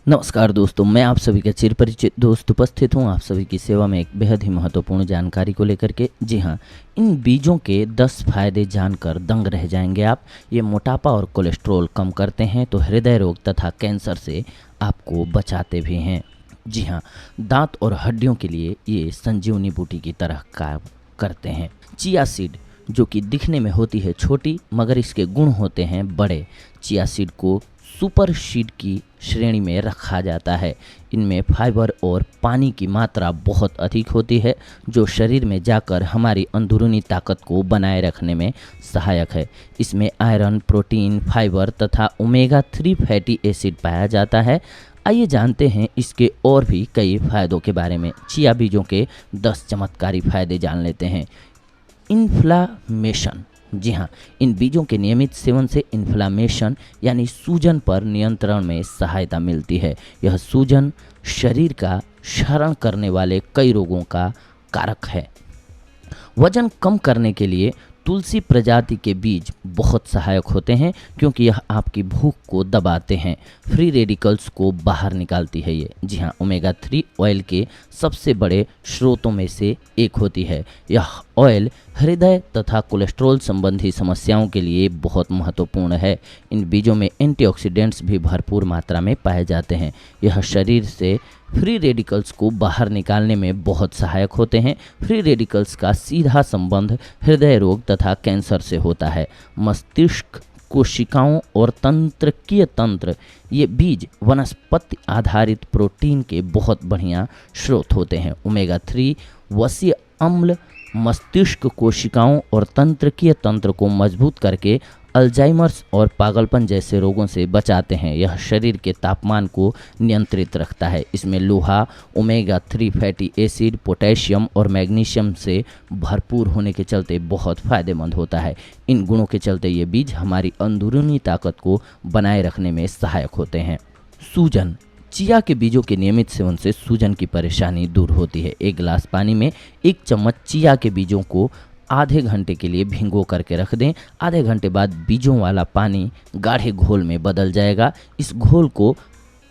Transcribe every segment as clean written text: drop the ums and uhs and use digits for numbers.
नमस्कार दोस्तों, मैं आप सभी का चिरपरिचित दोस्त उपस्थित हूँ आप सभी की सेवा में एक बेहद ही महत्वपूर्ण जानकारी को लेकर के। जी हाँ, इन बीजों के 10 फायदे जानकर दंग रह जाएंगे आप। ये मोटापा और कोलेस्ट्रॉल कम करते हैं तो हृदय रोग तथा कैंसर से आपको बचाते भी हैं। जी हाँ, दांत और हड्डियों के लिए ये संजीवनी बूटी की तरह काम करते हैं। चिया सीड जो कि दिखने में होती है छोटी मगर इसके गुण होते हैं बड़े। चिया सीड को सुपर सीड की श्रेणी में रखा जाता है। इनमें फाइबर और पानी की मात्रा बहुत अधिक होती है जो शरीर में जाकर हमारी अंदरूनी ताकत को बनाए रखने में सहायक है। इसमें आयरन, प्रोटीन, फाइबर तथा ओमेगा 3 फैटी एसिड पाया जाता है। आइए जानते हैं इसके और भी कई फायदों के बारे में। चिया बीजों के 10 चमत्कारी फायदे जान लेते हैं। इन्फ्लामेशन, जी हाँ, इन बीजों के नियमित सेवन से इन्फ्लामेशन यानी सूजन पर नियंत्रण में सहायता मिलती है। यह सूजन शरीर का क्षरण करने वाले कई रोगों का कारक है। वजन कम करने के लिए तुलसी प्रजाति के बीज बहुत सहायक होते हैं क्योंकि यह आपकी भूख को दबाते हैं। फ्री रेडिकल्स को बाहर निकालती है ये। जी हाँ, ओमेगा 3 ऑयल के सबसे बड़े स्रोतों में से एक होती है। यह ऑयल हृदय तथा कोलेस्ट्रॉल संबंधी समस्याओं के लिए बहुत महत्वपूर्ण है। इन बीजों में एंटीऑक्सीडेंट्स भी भरपूर मात्रा में पाए जाते हैं। यह शरीर से फ्री रेडिकल्स को बाहर निकालने में बहुत सहायक होते हैं। फ्री रेडिकल्स का सीधा संबंध हृदय रोग तथा कैंसर से होता है। मस्तिष्क, कोशिकाओं और तंत्रिकीय तंत्र, ये बीज वनस्पति आधारित प्रोटीन के बहुत बढ़िया स्रोत होते हैं। ओमेगा 3 वसीय अम्ल मस्तिष्क कोशिकाओं और तंत्रिकीय तंत्र को मजबूत करके अल्जाइमर्स और पागलपन जैसे रोगों से बचाते हैं। यह शरीर के तापमान को नियंत्रित रखता है। इसमें लोहा, ओमेगा 3 फैटी एसिड, पोटेशियम और मैग्नीशियम से भरपूर होने के चलते बहुत फ़ायदेमंद होता है। इन गुणों के चलते ये बीज हमारी अंदरूनी ताकत को बनाए रखने में सहायक होते हैं। सूजन, चिया के बीजों के नियमित सेवन से सूजन की परेशानी दूर होती है। एक गिलास पानी में 1 चम्मच चिया के बीजों को आधे घंटे के लिए भिगो करके रख दें। आधे घंटे बाद बीजों वाला पानी गाढ़े घोल में बदल जाएगा। इस घोल को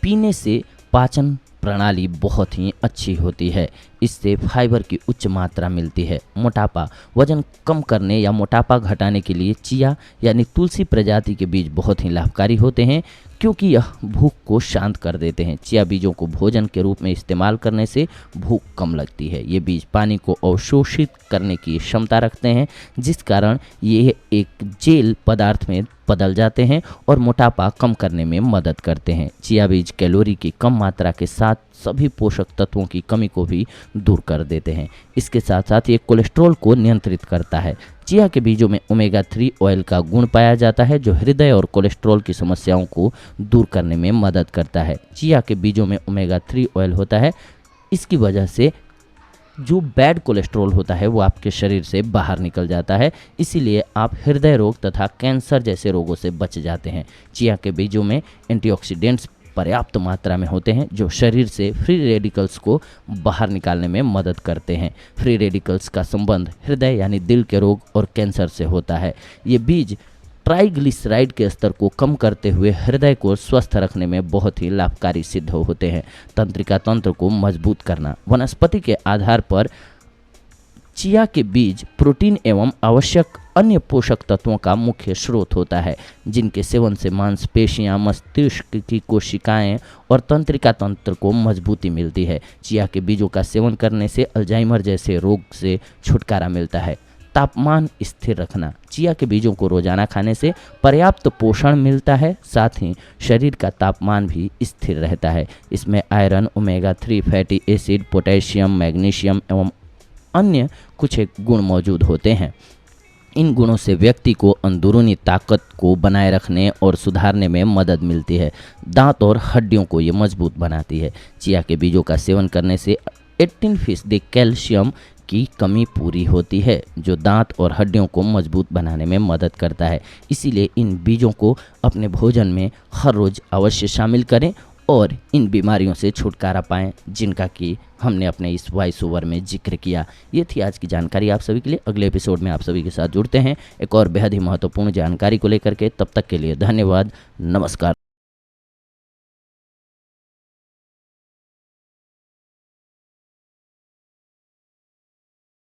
पीने से पाचन प्रणाली बहुत ही अच्छी होती है। इससे फाइबर की उच्च मात्रा मिलती है। मोटापा, वजन कम करने या मोटापा घटाने के लिए चिया यानी तुलसी प्रजाति के बीज बहुत ही लाभकारी होते हैं क्योंकि यह भूख को शांत कर देते हैं। चिया बीजों को भोजन के रूप में इस्तेमाल करने से भूख कम लगती है। ये बीज पानी को अवशोषित करने की क्षमता रखते हैं जिस कारण ये एक जेल पदार्थ में बदल जाते हैं और मोटापा कम करने में मदद करते हैं। चिया बीज कैलोरी की कम मात्रा के साथ सभी पोषक तत्वों की कमी को भी दूर कर देते हैं। इसके साथ साथ ये कोलेस्ट्रॉल को नियंत्रित करता है। चिया के बीजों में ओमेगा 3 ऑयल का गुण पाया जाता है जो हृदय और कोलेस्ट्रॉल की समस्याओं को दूर करने में मदद करता है। चिया के बीजों में ओमेगा 3 ऑयल होता है, इसकी वजह से जो बैड कोलेस्ट्रॉल होता है वो आपके शरीर से बाहर निकल जाता है। इसीलिए आप हृदय रोग तथा कैंसर जैसे रोगों से बच जाते हैं। चिया के बीजों में एंटीऑक्सीडेंट्स पर्याप्त मात्रा में होते हैं जो शरीर से फ्री रेडिकल्स को बाहर निकालने में मदद करते हैं। फ्री रेडिकल्स का संबंध हृदय यानी दिल के रोग और कैंसर से होता है। ये बीज ट्राइग्लिसराइड के स्तर को कम करते हुए हृदय को स्वस्थ रखने में बहुत ही लाभकारी सिद्ध होते हैं। तंत्रिका तंत्र को मजबूत करना, वनस्पति के आधार पर चिया के बीज प्रोटीन एवं आवश्यक अन्य पोषक तत्वों का मुख्य स्रोत होता है जिनके सेवन से मांसपेशियां, मस्तिष्क की कोशिकाएं और तंत्रिका तंत्र को मजबूती मिलती है। चिया के बीजों का सेवन करने से अल्जाइमर जैसे रोग से छुटकारा मिलता है। तापमान स्थिर रखना, चिया के बीजों को रोजाना खाने से पर्याप्त पोषण मिलता है, साथ ही शरीर का तापमान भी स्थिर रहता है। इसमें iron, omega 3 fatty acid, potassium, magnesium एवं अन्य कुछ एक गुण मौजूद होते हैं। इन गुणों से व्यक्ति को अंदरूनी ताकत को बनाए रखने और सुधारने में मदद मिलती है। दांत और हड्डियों को ये मजबूत बनाती है। चिया के बीजों का सेवन करने से 18% कैल्शियम की कमी पूरी होती है जो दांत और हड्डियों को मजबूत बनाने में मदद करता है। इसीलिए इन बीजों को अपने भोजन में हर रोज़ अवश्य शामिल करें और इन बीमारियों से छुटकारा पाएं जिनका कि हमने अपने इस वॉइस ओवर में जिक्र किया। ये थी आज की जानकारी आप सभी के लिए। अगले एपिसोड में आप सभी के साथ जुड़ते हैं एक और बेहद ही महत्वपूर्ण जानकारी को लेकर के। तब तक के लिए धन्यवाद, नमस्कार।